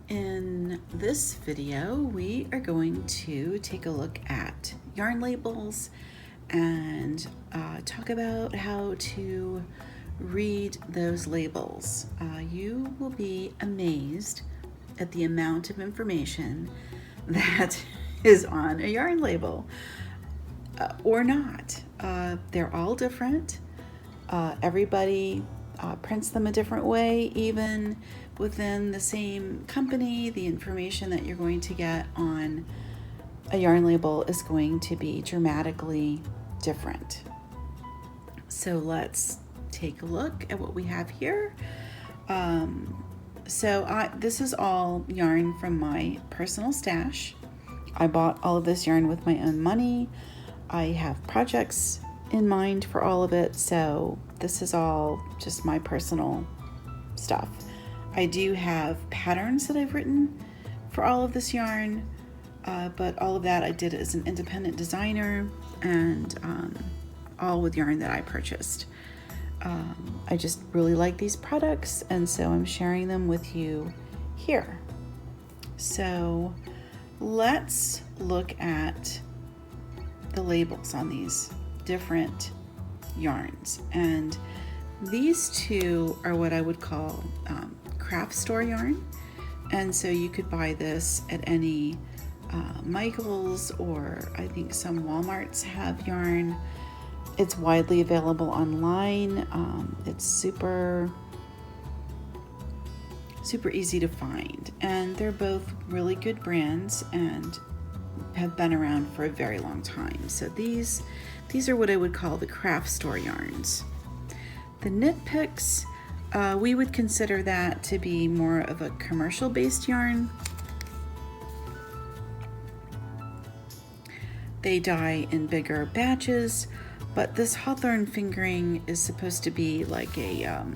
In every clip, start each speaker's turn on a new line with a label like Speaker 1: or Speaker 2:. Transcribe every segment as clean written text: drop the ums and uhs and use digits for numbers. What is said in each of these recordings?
Speaker 1: In this video, we are going to take a look at yarn labels and talk about how to read those labels. You will be amazed at the amount of information that is on a yarn label or not. They're all different. Everybody prints them a different way, even within the same company. The information that you're going to get on a yarn label is going to be dramatically different. So let's take a look at what we have here. This is all yarn from my personal stash. I bought all of this yarn with my own money. I have projects in mind for all of it, so this is all just my personal stuff. I do have patterns that I've written for all of this yarn, but all of that I did as an independent designer and all with yarn that I purchased. I just really like these products, and so I'm sharing them with you here. So let's look at the labels on these different yarns, and these two are what I would call craft store yarn, and so you could buy this at any Michael's, or I think some Walmarts have yarn. It's widely available online. It's super easy to find, and they're both really good brands and have been around for a very long time. So these are what I would call the craft store yarns. The Nitpicks, we would consider that to be more of a commercial based yarn. They dye in bigger batches, but this Hawthorne Fingering is supposed to be like a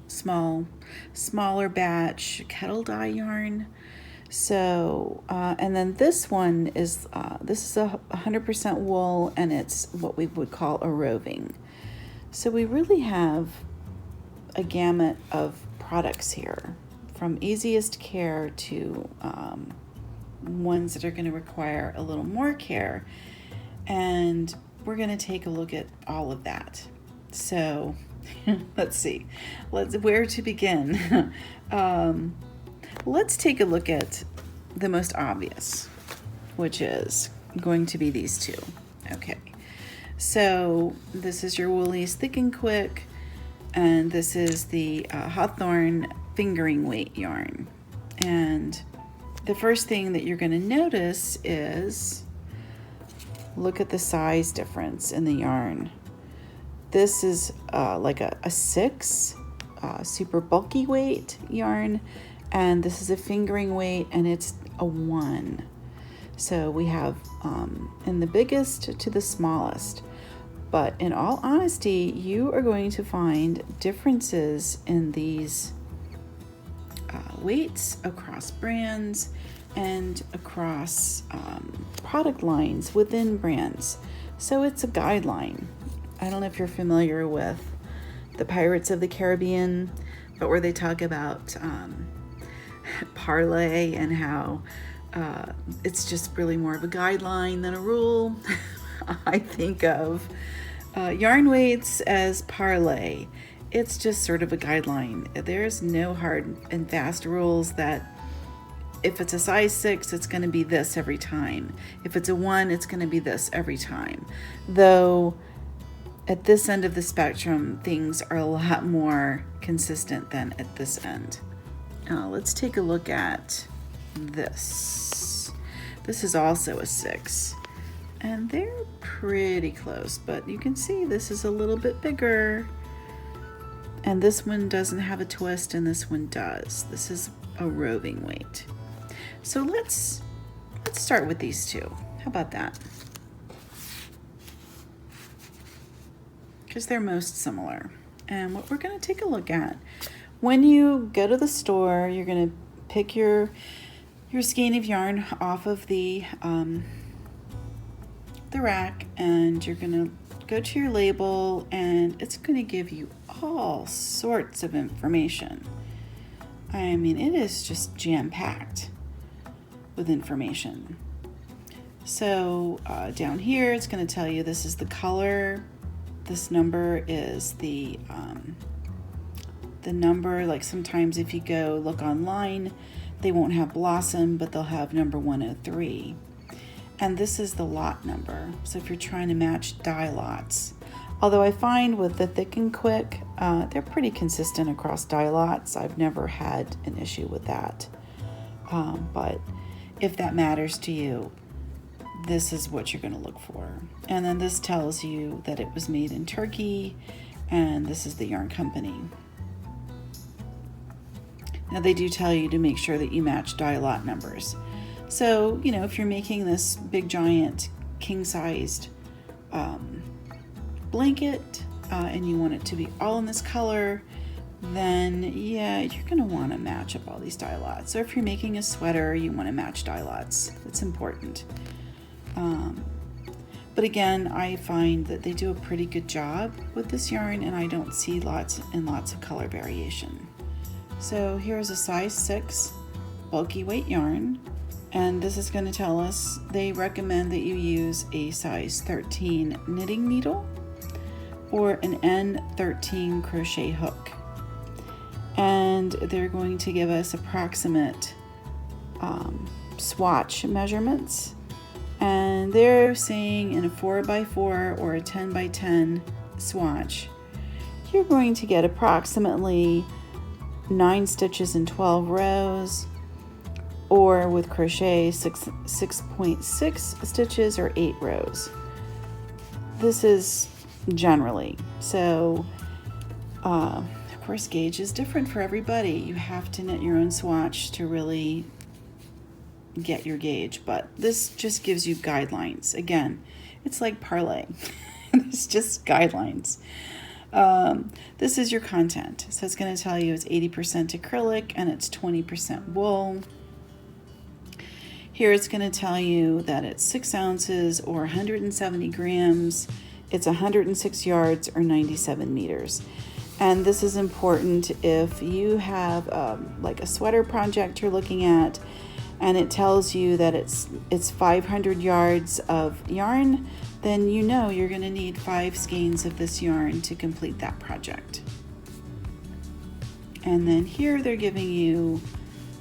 Speaker 1: smaller batch kettle dye yarn. So, and then this one is, this is 100% wool, and it's what we would call a roving. So we really have a gamut of products here, from easiest care to ones that are going to require a little more care. And we're going to take a look at all of that. So let's see, where to begin. Let's take a look at the most obvious, which is going to be these two. Okay, so this is your Woolies Thick and Quick, and this is the Hawthorne Fingering weight yarn. And the first thing that you're going to notice is, look at the size difference in the yarn. This is like a 6 super bulky weight yarn, and this is a fingering weight, and it's a 1. So we have in the biggest to the smallest. But in all honesty, you are going to find differences in these weights across brands and across product lines within brands. So it's a guideline. I don't know if you're familiar with the Pirates of the Caribbean, but where they talk about parlay and how it's just really more of a guideline than a rule. I think of yarn weights as parlay. It's just sort of a guideline. There's no hard and fast rules that if it's a size 6, it's going to be this every time. If it's a 1, it's going to be this every time. Though at this end of the spectrum, things are a lot more consistent than at this end. Let's take a look at this. This is also a 6, and they're pretty close, but you can see this is a little bit bigger, and this one doesn't have a twist, and this one does. This is a roving weight. So let's start with these two. How about that? Because they're most similar. And what we're going to take a look at, when you go to the store, you're going to pick your skein of yarn off of the rack, and you're going to go to your label, and it's going to give you all sorts of information. I mean, it is just jam-packed with information. So down here, it's going to tell you this is the color. This number is the number. Like sometimes if you go look online, they won't have blossom, but they'll have number 103. And this is the lot number. So if you're trying to match dye lots, although I find with the Thick and Quick, they're pretty consistent across dye lots. I've never had an issue with that. But if that matters to you, this is what you're going to look for. And then this tells you that it was made in Turkey, and this is the yarn company. Now they do tell you to make sure that you match dye lot numbers. So, you know, if you're making this big giant king-sized blanket and you want it to be all in this color, then yeah, you're going to want to match up all these dye lots. So if you're making a sweater, you want to match dye lots. It's important. But again, I find that they do a pretty good job with this yarn, and I don't see lots and lots of color variation. So here's a size 6 bulky weight yarn, and this is going to tell us they recommend that you use a size 13 knitting needle or an N13 crochet hook. And they're going to give us approximate swatch measurements. And they're saying in a 4x4 or a 10x10 swatch, you're going to get approximately 9 stitches in 12 rows, or with crochet 6.6 stitches or 8 rows. This is generally. So, of course, gauge is different for everybody. You have to knit your own swatch to really get your gauge, but this just gives you guidelines. Again, it's like parlay. It's just guidelines. This is your content. So it's going to tell you it's 80% acrylic and it's 20% wool. Here it's going to tell you that it's 6 ounces or 170 grams. It's 106 yards or 97 meters. And this is important if you have like a sweater project you're looking at, and it tells you that it's 500 yards of yarn, then you know you're going to need 5 skeins of this yarn to complete that project. And then here they're giving you,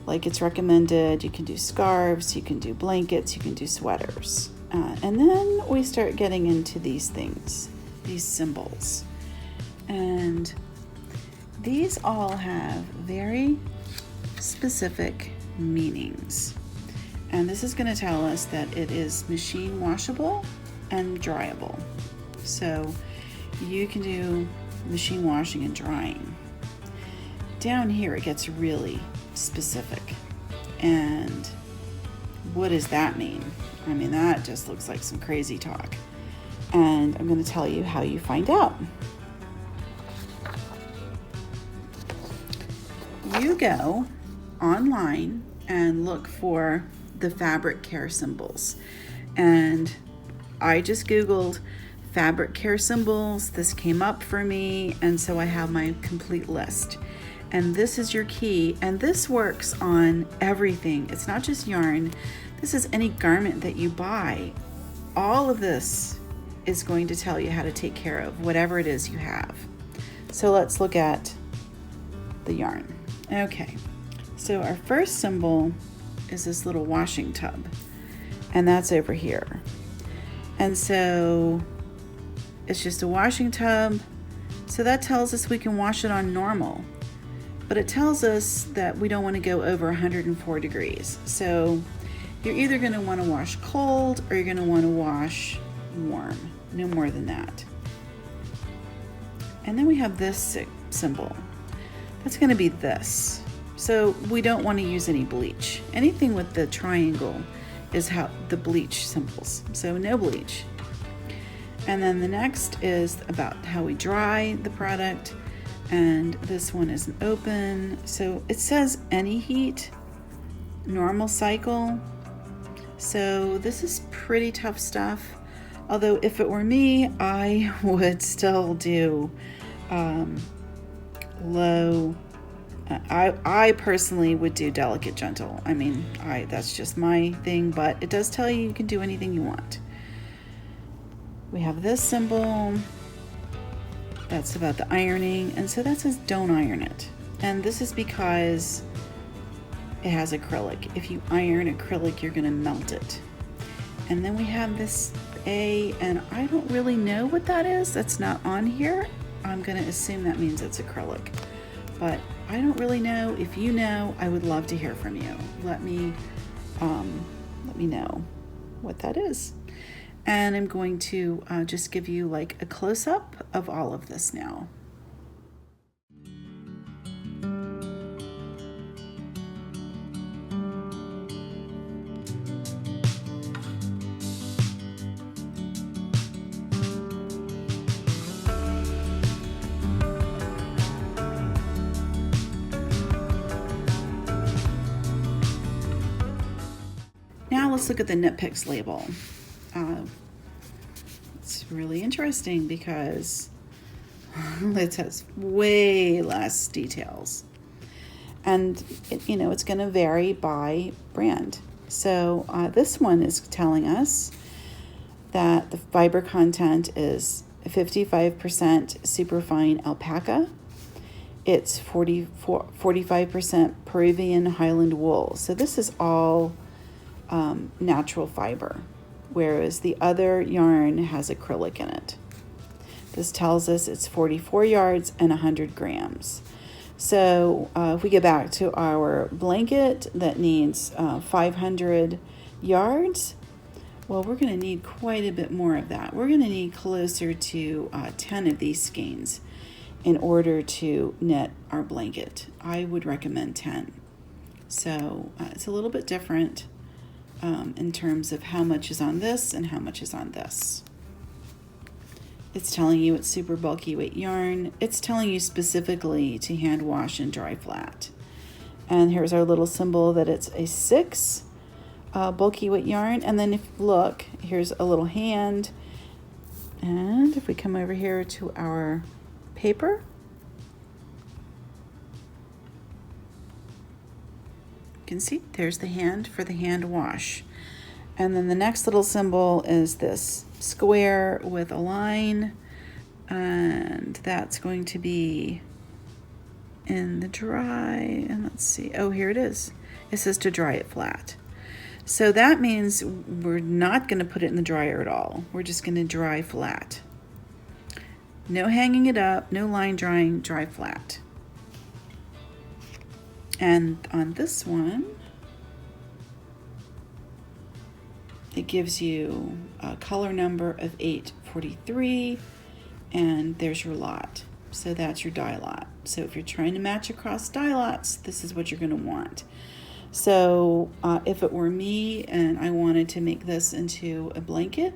Speaker 1: like it's recommended, you can do scarves, you can do blankets, you can do sweaters. And then we start getting into these things, these symbols. And these all have very specific meanings. And this is going to tell us that it is machine washable and dryable. So you can do machine washing and drying. Down here it gets really specific. And what does that mean? I mean, that just looks like some crazy talk. And I'm going to tell you how you find out. You go online and look for the fabric care symbols. And I just Googled fabric care symbols. This came up for me, and so I have my complete list. And this is your key, and this works on everything. It's not just yarn. This is any garment that you buy. All of this is going to tell you how to take care of whatever it is you have. So let's look at the yarn. Okay, so our first symbol is this little washing tub, and that's over here. And so it's just a washing tub. So that tells us we can wash it on normal, but it tells us that we don't want to go over 104 degrees. So you're either going to want to wash cold or you're going to want to wash warm, no more than that. And then we have this symbol. That's going to be this. So we don't want to use any bleach. Anything with the triangle is how the bleach symbols. So no bleach. And then the next is about how we dry the product. And this one is an open. So it says any heat, normal cycle. So this is pretty tough stuff. Although if it were me, I would still do low I personally would do delicate gentle. I mean, that's just my thing, but it does tell you can do anything you want. We have this symbol. That's about the ironing, and so that says don't iron it. And this is because it has acrylic. If you iron acrylic, you're gonna melt it. And then we have this A, and I don't really know what that is. That's not on here. I'm gonna assume that means it's acrylic, but I don't really know. If you know, I would love to hear from you. Let me know what that is. And I'm going to just give you like a close-up of all of this now. Now let's look at the Nitpicks label. It's really interesting because it has way less details. And, it's going to vary by brand. So this one is telling us that the fiber content is 55% superfine alpaca. It's 45% Peruvian Highland wool. So this is all natural fiber, whereas the other yarn has acrylic in it. This tells us it's 44 yards and 100 grams. So if we get back to our blanket that needs 500 yards, well, we're going to need quite a bit more of that. We're going to need closer to 10 of these skeins in order to knit our blanket. I would recommend 10. So it's a little bit different in terms of how much is on this and how much is on this. It's telling you it's super bulky weight yarn. It's telling you specifically to hand wash and dry flat. And here's our little symbol that it's a 6 bulky weight yarn. And then if you look, here's a little hand. And if we come over here to our paper, you can see there's the hand for the hand wash. And then the next little symbol is this square with a line, and that's going to be in the dry. And let's see, oh, here it is. It says to dry it flat. So that means we're not going to put it in the dryer at all. We're just going to dry flat. No hanging it up, no line drying, dry flat. And on this one, it gives you a color number of 843, and there's your lot. So that's your dye lot. So if you're trying to match across dye lots, this is what you're going to want. So if it were me and I wanted to make this into a blanket,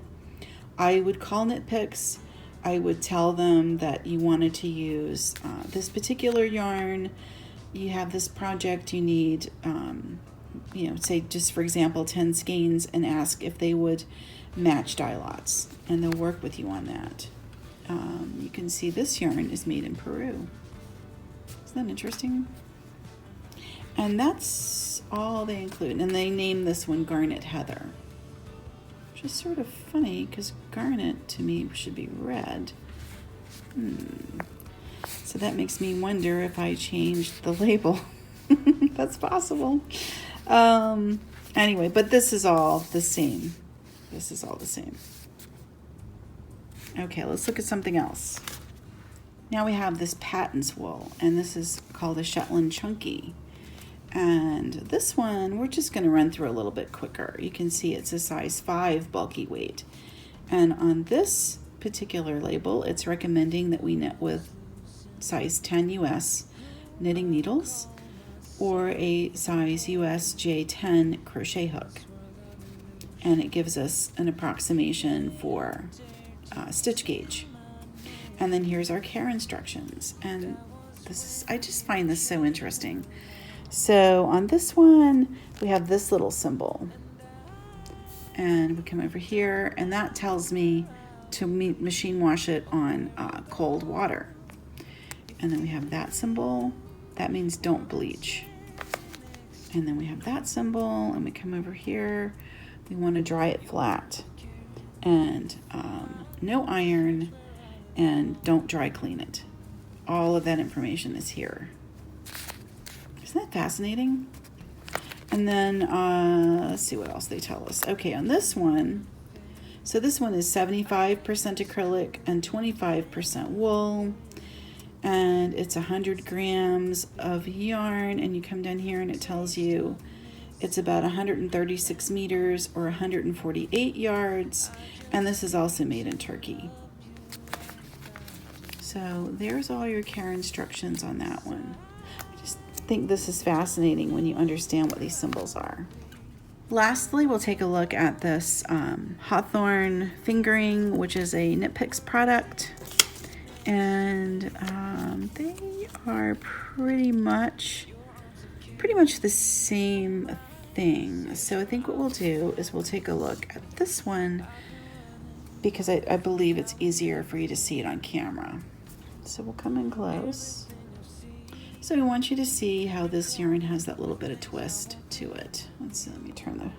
Speaker 1: I would call Nitpicks. I would tell them that you wanted to use this particular yarn. You have this project, you need, say just for example, 10 skeins, and ask if they would match dye lots, and they'll work with you on that. You can see this yarn is made in Peru. Isn't that interesting? And that's all they include. And they name this one Garnet Heather, which is sort of funny because garnet to me should be red. So that makes me wonder if I changed the label. That's possible. Anyway, but this is all the same. This is all the same. Okay, let's look at something else. Now we have this Patton's wool, and this is called a Shetland Chunky. And this one, we're just going to run through a little bit quicker. You can see it's a size 5 bulky weight. And on this particular label, it's recommending that we knit with size 10 US knitting needles or a size US J10 crochet hook. And it gives us an approximation for stitch gauge. And then here's our care instructions. And I just find this so interesting. So on this one, we have this little symbol. And we come over here, and that tells me to machine wash it on cold water. And then we have that symbol That means don't bleach. And then we have that symbol, and we come over here. We want to dry it flat, and no iron, and don't dry clean it. All of that information is here. Isn't that fascinating? And then let's see what else they tell us. Okay, on this one, so this one is 75% acrylic and 25% wool, and it's 100 grams of yarn, and you come down here and it tells you it's about 136 meters or 148 yards, and this is also made in Turkey. So there's all your care instructions on that one. I just think this is fascinating when you understand what these symbols are. Lastly, we'll take a look at this Hawthorne Fingering, which is a Nitpicks product. And they are pretty much the same thing. So I think what we'll do is we'll take a look at this one because I believe it's easier for you to see it on camera. So we'll come in close. So we want you to see how this yarn has that little bit of twist to it. Let's see, let me turn the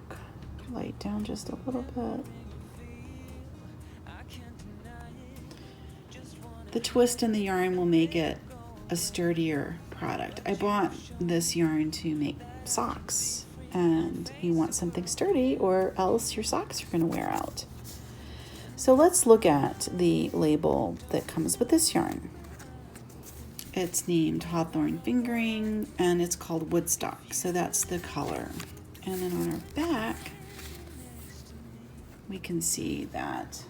Speaker 1: light down just a little bit. The twist in the yarn will make it a sturdier product. I bought this yarn to make socks, and you want something sturdy or else your socks are going to wear out. So let's look at the label that comes with this yarn. It's named Hawthorne Fingering, and it's called Woodstock, so that's the color. And then on our back, we can see that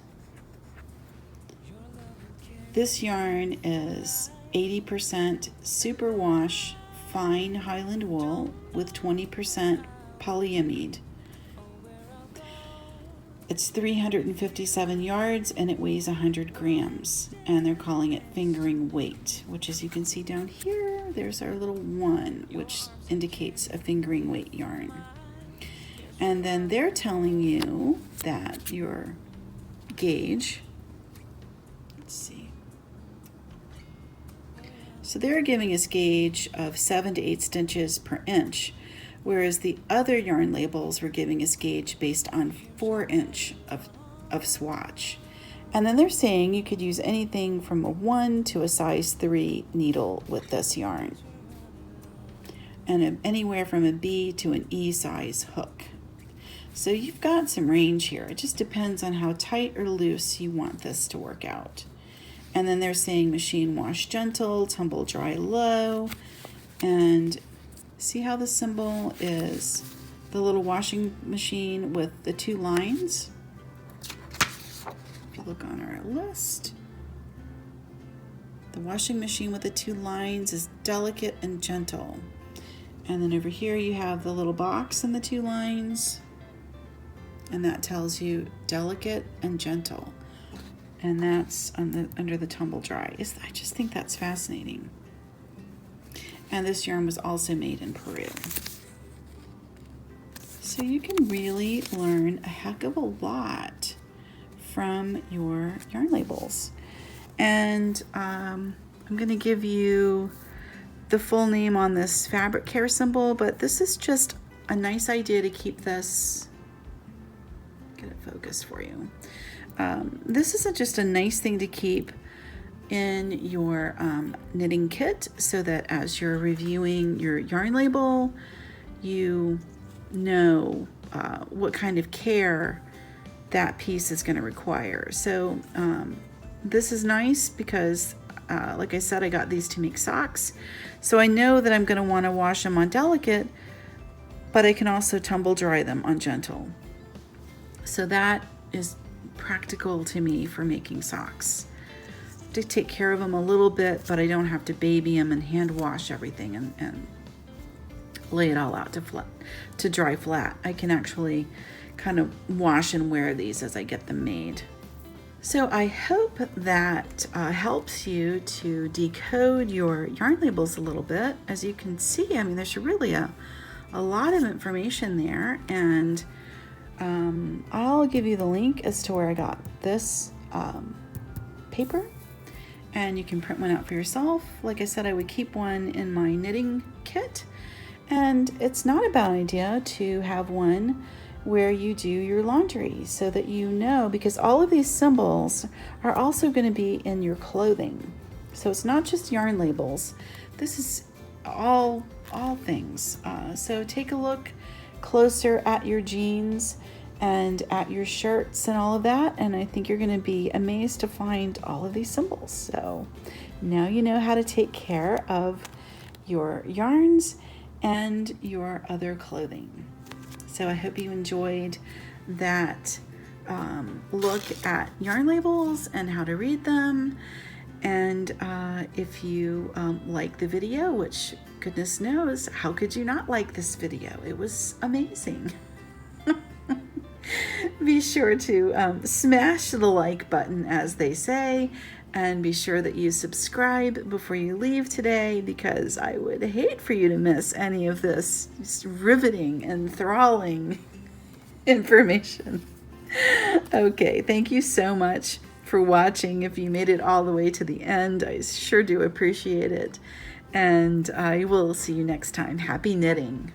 Speaker 1: this yarn is 80% superwash fine Highland wool with 20% polyamide. It's 357 yards and it weighs 100 grams, and they're calling it fingering weight, which, as you can see down here, there's our little 1, which indicates a fingering weight yarn. And then they're telling you that your gauge, let's see, so they're giving us gauge of 7 to 8 stitches per inch, whereas the other yarn labels were giving us gauge based on 4 inch of swatch. And then they're saying you could use anything from a 1 to a size 3 needle with this yarn, and anywhere from a B to an E size hook. So you've got some range here. It just depends on how tight or loose you want this to work out. And then they're saying machine wash gentle, tumble dry low, and see how the symbol is the little washing machine with the 2 lines? If you look on our list, the washing machine with the 2 lines is delicate and gentle. And then over here you have the little box and the 2 lines, and that tells you delicate and gentle. And that's under the tumble dry. I just think that's fascinating. And this yarn was also made in Peru. So you can really learn a heck of a lot from your yarn labels. And I'm going to give you the full name on this fabric care symbol, but this is just a nice idea to keep this, get it focused for you. This is just a nice thing to keep in your knitting kit, so that as you're reviewing your yarn label, you know what kind of care that piece is going to require. So this is nice because like I said, I got these to make socks, so I know that I'm going to want to wash them on delicate, but I can also tumble dry them on gentle. So that is practical to me for making socks. To take care of them a little bit, but I don't have to baby them and hand wash everything and lay it all out to dry flat. I can actually kind of wash and wear these as I get them made. So I hope that helps you to decode your yarn labels a little bit. As you can see, I mean, there's really a lot of information there, and I'll give you the link as to where I got this paper. and you can print one out for yourself. Like I said, I would keep one in my knitting kit. And it's not a bad idea to have one where you do your laundry so that you know, because all of these symbols are also going to be in your clothing. So it's not just yarn labels. This is all things. So take a look closer at your jeans and at your shirts and all of that, and I think you're going to be amazed to find all of these symbols. So now you know how to take care of your yarns and your other clothing. So I hope you enjoyed that look at yarn labels and how to read them. And if you like the video, which goodness knows, how could you not like this video? It was amazing. Be sure to smash the like button, as they say, and be sure that you subscribe before you leave today, because I would hate for you to miss any of this riveting, enthralling information. Okay, thank you so much for watching. If you made it all the way to the end, I sure do appreciate it. And I will see you next time. Happy knitting.